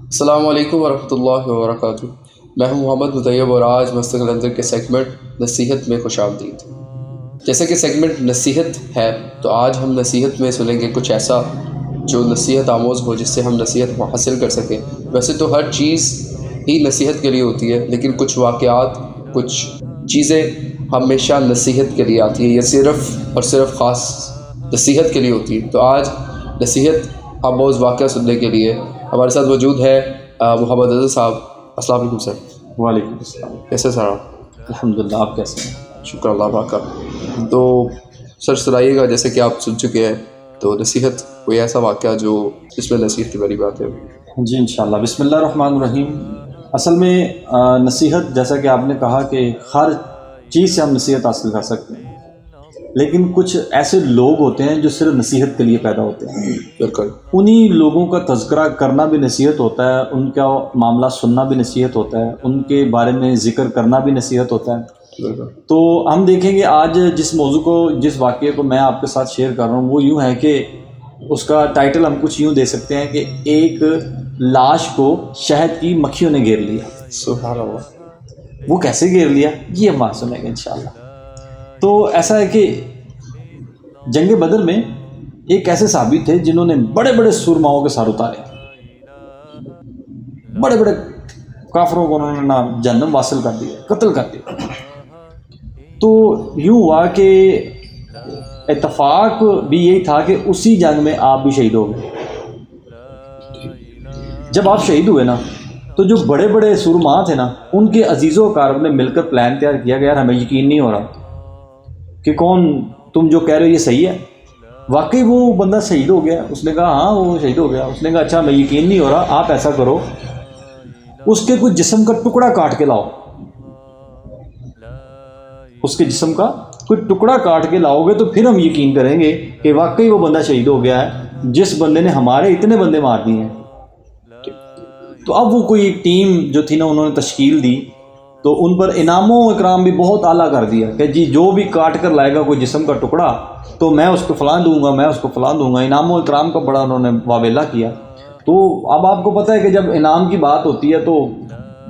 السلام علیکم ورحمۃ اللہ وبرکاتہ۔ میں ہوں محمد مطیب اور آج مستقل اندر کے سیگمنٹ نصیحت میں خوش آمدید۔ جیسے کہ سیگمنٹ نصیحت ہے تو آج ہم نصیحت میں سنیں گے کچھ ایسا جو نصیحت آموز ہو، جس سے ہم نصیحت حاصل کر سکیں۔ ویسے تو ہر چیز ہی نصیحت کے لیے ہوتی ہے، لیکن کچھ واقعات، کچھ چیزیں ہمیشہ نصیحت کے لیے آتی ہیں، یہ صرف اور صرف خاص نصیحت کے لیے ہوتی ہے۔ تو آج نصیحت آموز واقعہ سننے کے لیے ہمارے ساتھ موجود ہے محمد رضا صاحب۔ السلام علیکم سر۔ وعلیکم السلام۔ کیسے سر آپ؟ الحمدللہ، آپ کیسے ہیں؟ شکر اللہ پاک کا۔ تو سر سنائیے گا، جیسے کہ آپ سن چکے ہیں، تو نصیحت کوئی ایسا واقعہ جو جس میں نصیحت کی بڑی بات ہے۔ جی انشاءاللہ، بسم اللہ الرحمن الرحیم۔ اصل میں نصیحت، جیسا کہ آپ نے کہا کہ ہر چیز سے ہم نصیحت حاصل کر سکتے ہیں، لیکن کچھ ایسے لوگ ہوتے ہیں جو صرف نصیحت کے لیے پیدا ہوتے ہیں۔ بالکل، انہی لوگوں کا تذکرہ کرنا بھی نصیحت ہوتا ہے، ان کا معاملہ سننا بھی نصیحت ہوتا ہے، ان کے بارے میں ذکر کرنا بھی نصیحت ہوتا ہے۔ بالکل۔ تو ہم دیکھیں گے آج جس موضوع کو، جس واقعے کو میں آپ کے ساتھ شیئر کر رہا ہوں، وہ یوں ہے کہ اس کا ٹائٹل ہم کچھ یوں دے سکتے ہیں کہ ایک لاش کو شہد کی مکھیوں نے گھیر لیا۔ سبحان اللہ۔ وہ کیسے گھیر لیا، یہ ہم بات سنیں گے انشاءاللہ۔ تو ایسا ہے کہ جنگ بدر میں ایک ایسے صحابی تھے جنہوں نے بڑے بڑے سورماؤں کے سر اتارے، بڑے بڑے کافروں کو انہوں نے جہنم واصل کر دیا، قتل کر دیا۔ تو یوں ہوا کہ اتفاق بھی یہی تھا کہ اسی جنگ میں آپ بھی شہید ہو گئے۔ جب آپ شہید ہوئے نا، تو جو بڑے بڑے سورما تھے نا، ان کے عزیز و اقارب نے مل کر پلان تیار کیا کہ یار ہمیں یقین نہیں ہو رہا کہ کون تم جو کہہ رہے ہو یہ صحیح ہے۔ واقعی وہ بندہ شہید ہو گیا؟ اس نے کہا ہاں وہ شہید ہو گیا۔ اس نے کہا اچھا ہمیں یقین نہیں ہو رہا، آپ ایسا کرو اس کے کچھ جسم کا ٹکڑا کاٹ کے لاؤ، اس کے جسم کا کوئی ٹکڑا کاٹ کے لاؤ گے تو پھر ہم یقین کریں گے کہ واقعی وہ بندہ شہید ہو گیا ہے جس بندے نے ہمارے اتنے بندے مار دیے ہیں۔ تو اب وہ کوئی ایک ٹیم جو تھی نا، انہوں نے تشکیل دی، تو ان پر انعام و اکرام بھی بہت اعلیٰ کر دیا کہ جی جو بھی کاٹ کر لائے گا کوئی جسم کا ٹکڑا تو میں اس کو فلاں دوں گا، میں اس کو فلاں دوں گا۔ انعام و اکرام کا بڑا انہوں نے واویلا کیا۔ تو اب آپ کو پتہ ہے کہ جب انعام کی بات ہوتی ہے تو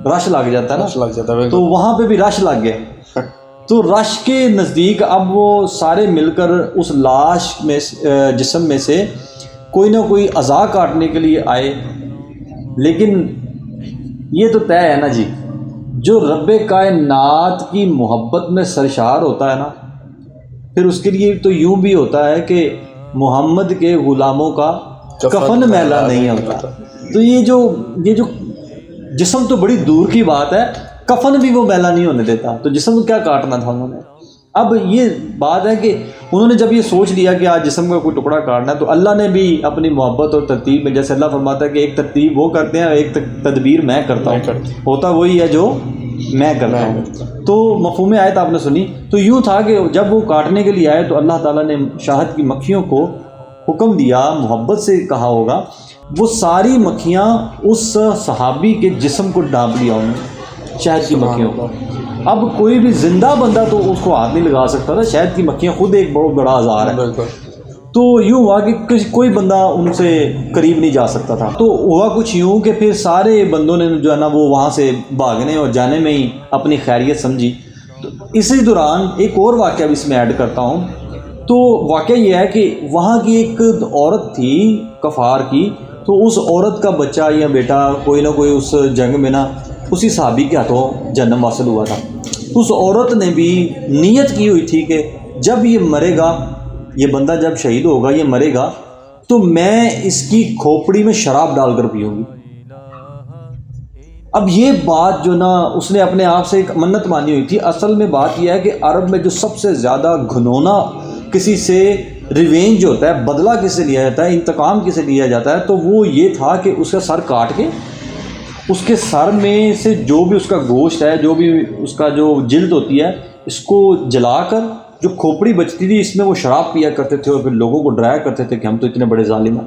رش لگ جاتا ہے نا، لگ جاتا ہے۔ تو وہاں پہ بھی رش لگ گیا۔ تو رش کے نزدیک اب وہ سارے مل کر اس لاش میں جسم میں سے کوئی نہ کوئی اعضاء کاٹنے کے لیے آئے، لیکن یہ تو طے ہے نا جی، جو رب کائنات کی محبت میں سرشار ہوتا ہے نا، پھر اس کے لیے تو یوں بھی ہوتا ہے کہ محمد کے غلاموں کا کفن میلا نہیں ہوتا۔ تو یہ جو جسم تو بڑی دور کی بات ہے، کفن بھی وہ میلا نہیں ہونے دیتا، تو جسم کو کیا کاٹنا تھا انہوں نے۔ اب یہ بات ہے کہ انہوں نے جب یہ سوچ لیا کہ آج جسم کا کوئی ٹکڑا کاٹنا ہے، تو اللہ نے بھی اپنی محبت اور ترتیب میں، جیسے اللہ فرماتا ہے کہ ایک ترتیب وہ کرتے ہیں اور ایک تدبیر میں کرتا ہوں، ہوتا وہی ہے جو میں کرتا ہوں۔ تو مفہوم آیت آپ نے سنی۔ تو یوں تھا کہ جب وہ کاٹنے کے لیے آئے تو اللہ تعالیٰ نے شہد کی مکھیوں کو حکم دیا، محبت سے کہا ہوگا، وہ ساری مکھیاں اس صحابی کے جسم کو ڈانپ لیا انہوں نے، شہد کی مکھیوں کو۔ اب کوئی بھی زندہ بندہ تو اس کو ہاتھ نہیں لگا سکتا تھا، شہد کی مکھیاں خود ایک بہت بڑا آزار ہے۔ تو یوں ہوا کہ کوئی بندہ ان سے قریب نہیں جا سکتا تھا۔ تو ہوا کچھ یوں کہ پھر سارے بندوں نے جو ہے نا وہ وہاں سے بھاگنے اور جانے میں ہی اپنی خیریت سمجھی۔ تو اسی دوران ایک اور واقعہ بھی اس میں ایڈ کرتا ہوں۔ تو واقعہ یہ ہے کہ وہاں کی ایک عورت تھی کفار کی، تو اس عورت کا بچہ یا بیٹا کوئی نہ کوئی اس جنگ میں نا اسی صحابی کے ہاتھوں جہنم واصل ہوا تھا۔ اس عورت نے بھی نیت کی ہوئی تھی کہ جب یہ مرے گا، یہ بندہ جب شہید ہوگا، یہ مرے گا، تو میں اس کی کھوپڑی میں شراب ڈال کر پیوں گی۔ اب یہ بات جو نا اس نے اپنے آپ سے ایک منت مانی ہوئی تھی۔ اصل میں بات یہ ہے کہ عرب میں جو سب سے زیادہ گھنونا کسی سے ریونج ہوتا ہے، بدلہ کس سے لیا جاتا ہے، انتقام کس سے لیا جاتا ہے، تو وہ یہ تھا کہ اس کا سر کاٹ کے اس کے سر میں سے جو بھی اس کا گوشت ہے، جو بھی اس کا جو جلد ہوتی ہے، اس کو جلا کر جو کھوپڑی بچتی تھی اس میں وہ شراب پیا کرتے تھے اور پھر لوگوں کو ڈرایا کرتے تھے کہ ہم تو اتنے بڑے ظالم ہیں۔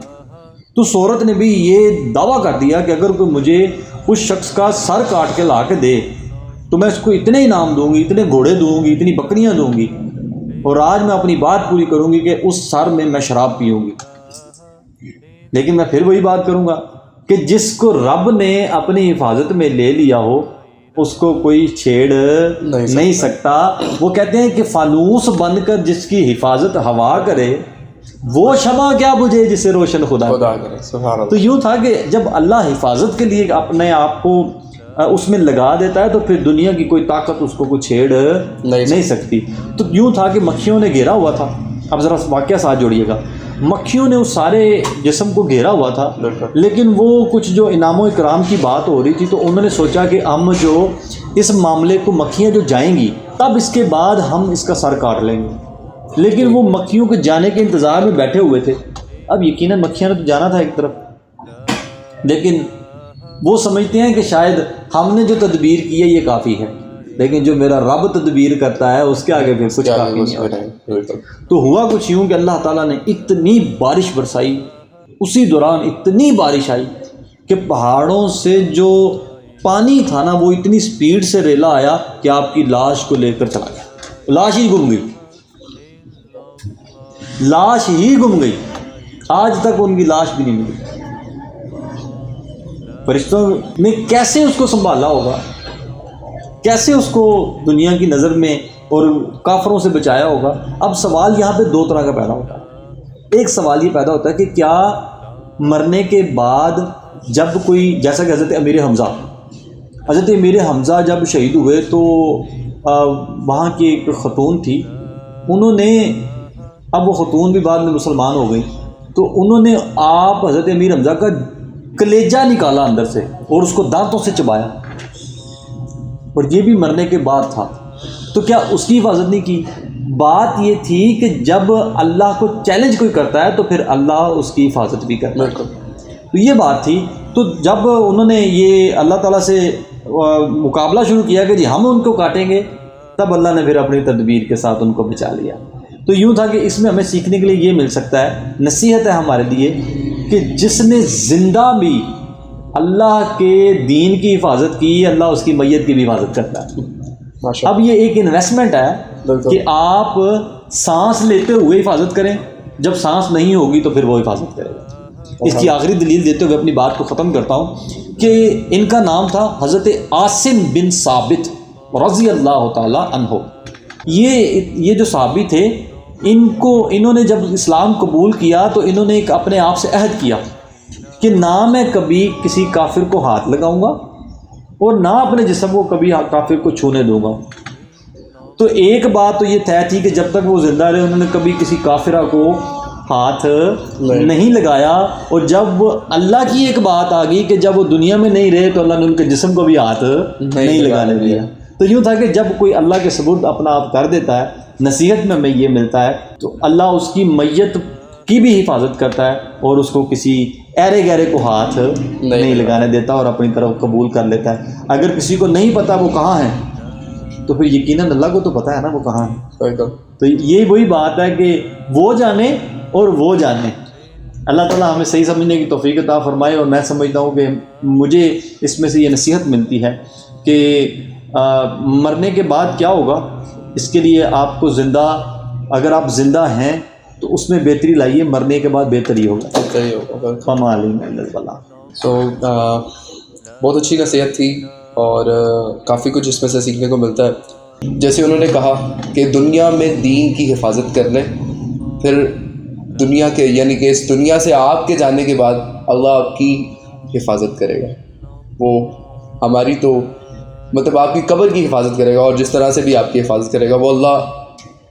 تو اس عورت نے بھی یہ دعویٰ کر دیا کہ اگر کوئی مجھے اس شخص کا سر کاٹ کے لا کے دے تو میں اس کو اتنے انعام دوں گی، اتنے گھوڑے دوں گی، اتنی بکریاں دوں گی، اور آج میں اپنی بات پوری کروں گی کہ اس سر میں میں شراب پیوں گی۔ لیکن میں پھر وہی بات کروں گا کہ جس کو رب نے اپنی حفاظت میں لے لیا ہو اس کو کوئی چھیڑ نہیں سکتا۔ وہ کہتے ہیں کہ فانوس بن کر جس کی حفاظت ہوا کرے وہ شمع کیا بجھے جسے روشن خدا کرے۔ سبحان اللہ۔ تو یوں تھا کہ جب اللہ حفاظت کے لیے اپنے آپ کو اس میں لگا دیتا ہے تو پھر دنیا کی کوئی طاقت اس کو کوئی چھیڑ نہیں سکتی۔ تو یوں تھا کہ مکھیوں نے گھیرا ہوا تھا۔ اب ذرا واقعہ ساتھ جوڑیے گا۔ مکھیوں نے اس سارے جسم کو گھیرا ہوا تھا، لیکن وہ کچھ جو انعام و اکرام کی بات ہو رہی تھی تو انہوں نے سوچا کہ ہم جو اس معاملے کو مکھیاں جو جائیں گی تب اس کے بعد ہم اس کا سر کاٹ لیں گے، لیکن وہ مکھیوں کے جانے کے انتظار میں بیٹھے ہوئے تھے۔ اب یقیناً مکھیاں نے تو جانا تھا ایک طرف، لیکن وہ سمجھتے ہیں کہ شاید ہم نے جو تدبیر کی ہے یہ کافی ہے، لیکن جو میرا رب تدبیر کرتا ہے اس کے آگے پھر کچھ کافی نہیں ہوتا۔ تو ہوا کچھ یوں کہ اللہ تعالیٰ نے اتنی بارش برسائی، اسی دوران اتنی بارش آئی کہ پہاڑوں سے جو پانی تھا نا وہ اتنی سپیڈ سے ریلا آیا کہ آپ کی لاش کو لے کر چلا گیا، لاش ہی گم گئی، لاش ہی گم گئی، آج تک ان کی لاش بھی نہیں ملی۔ فرشتوں نے کیسے اس کو سنبھالا ہوگا، کیسے اس کو دنیا کی نظر میں اور کافروں سے بچایا ہوگا۔ اب سوال یہاں پہ دو طرح کا پیدا ہوتا ہے۔ ایک سوال یہ پیدا ہوتا ہے کہ کیا مرنے کے بعد جب کوئی، جیسا کہ حضرت امیر حمزہ جب شہید ہوئے تو وہاں کی ایک خاتون تھی، انہوں نے، اب وہ خاتون بھی بعد میں مسلمان ہو گئی، تو انہوں نے آپ حضرت امیر حمزہ کا کلیجہ نکالا اندر سے اور اس کو دانتوں سے چبایا، اور یہ بھی مرنے کے بعد تھا۔ تو کیا اس کی حفاظت نہیں کی؟ بات یہ تھی کہ جب اللہ کو چیلنج کوئی کرتا ہے تو پھر اللہ اس کی حفاظت بھی کرتا ہے، تو یہ بات تھی۔ تو جب انہوں نے یہ اللہ تعالیٰ سے مقابلہ شروع کیا کہ جی ہم ان کو کاٹیں گے، تب اللہ نے پھر اپنی تدبیر کے ساتھ ان کو بچا لیا۔ تو یوں تھا کہ اس میں ہمیں سیکھنے کے لیے یہ مل سکتا ہے، نصیحت ہے ہمارے لیے کہ جس نے زندہ بھی اللہ کے دین کی حفاظت کی، اللہ اس کی میت کی بھی حفاظت کرتا ہے۔ اب یہ ایک انویسٹمنٹ ہے کہ آپ سانس لیتے ہوئے حفاظت کریں، جب سانس نہیں ہوگی تو پھر وہ حفاظت کرے گا۔ اس کی آخری دلیل دیتے ہوئے اپنی بات کو ختم کرتا ہوں کہ ان کا نام تھا حضرت عاصم بن ثابت رضی اللہ تعالی عنہ۔ یہ جو صحابی تھے، انہوں نے جب اسلام قبول کیا تو انہوں نے ایک اپنے آپ سے عہد کیا کہ نہ میں کبھی کسی کافر کو ہاتھ لگاؤں گا اور نہ اپنے جسم کو کبھی کافر کو چھونے دوں گا۔ تو ایک بات تو یہ طے تھی کہ جب تک وہ زندہ رہے انہوں نے کبھی کسی کافرہ کو ہاتھ نہیں لگایا، اور جب اللہ کی ایک بات آ گئی کہ جب وہ دنیا میں نہیں رہے تو اللہ نے ان کے جسم کو بھی ہاتھ نہیں لگانے دیا۔ تو یوں تھا کہ جب کوئی اللہ کے سپرد اپنا آپ کر دیتا ہے، نصیحت میں ہمیں یہ ملتا ہے، تو اللہ اس کی میت کی بھی حفاظت کرتا ہے اور اس کو کسی ایرے گہرے کو ہاتھ نہیں لگانے دیتا اور اپنی طرف قبول کر لیتا ہے۔ اگر کسی کو نہیں پتا وہ کہاں ہے تو پھر یقیناً اللہ کو تو پتہ ہے نا وہ کہاں ہے۔ تو یہ وہی بات ہے کہ وہ جانے اور وہ جانے۔ اللہ تعالیٰ ہمیں صحیح سمجھنے کی توفیق عطا فرمائے، اور میں سمجھتا ہوں کہ مجھے اس میں سے یہ نصیحت ملتی ہے کہ مرنے کے بعد کیا ہوگا، اس کے لیے آپ کو زندہ، اگر آپ زندہ ہیں تو اس میں بہتری لائیے، مرنے کے بعد بہتری ہوگا۔ فما علینا الا البلاغ۔ بہت اچھی نصیحت تھی اور کافی کچھ اس میں سے سیکھنے کو ملتا ہے۔ جیسے انہوں نے کہا کہ دنیا میں دین کی حفاظت کر لیں، پھر دنیا کے، یعنی کہ اس دنیا سے آپ کے جانے کے بعد اللہ آپ کی حفاظت کرے گا۔ وہ ہماری تو مطلب آپ کی قبر کی حفاظت کرے گا، اور جس طرح سے بھی آپ کی حفاظت کرے گا وہ اللہ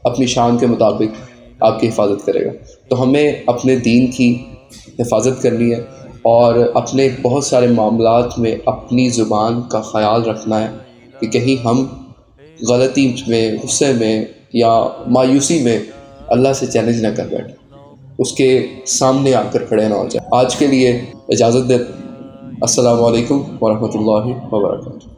اپنی شان کے مطابق آپ کی حفاظت کرے گا۔ تو ہمیں اپنے دین کی حفاظت کرنی ہے اور اپنے بہت سارے معاملات میں اپنی زبان کا خیال رکھنا ہے کہ کہیں ہم غلطی میں، غصے میں یا مایوسی میں اللہ سے چیلنج نہ کر بیٹھیں، اس کے سامنے آ کر کھڑے نہ ہو جائے۔ آج کے لیے اجازت دیں۔ السلام علیکم ورحمۃ اللہ وبرکاتہ۔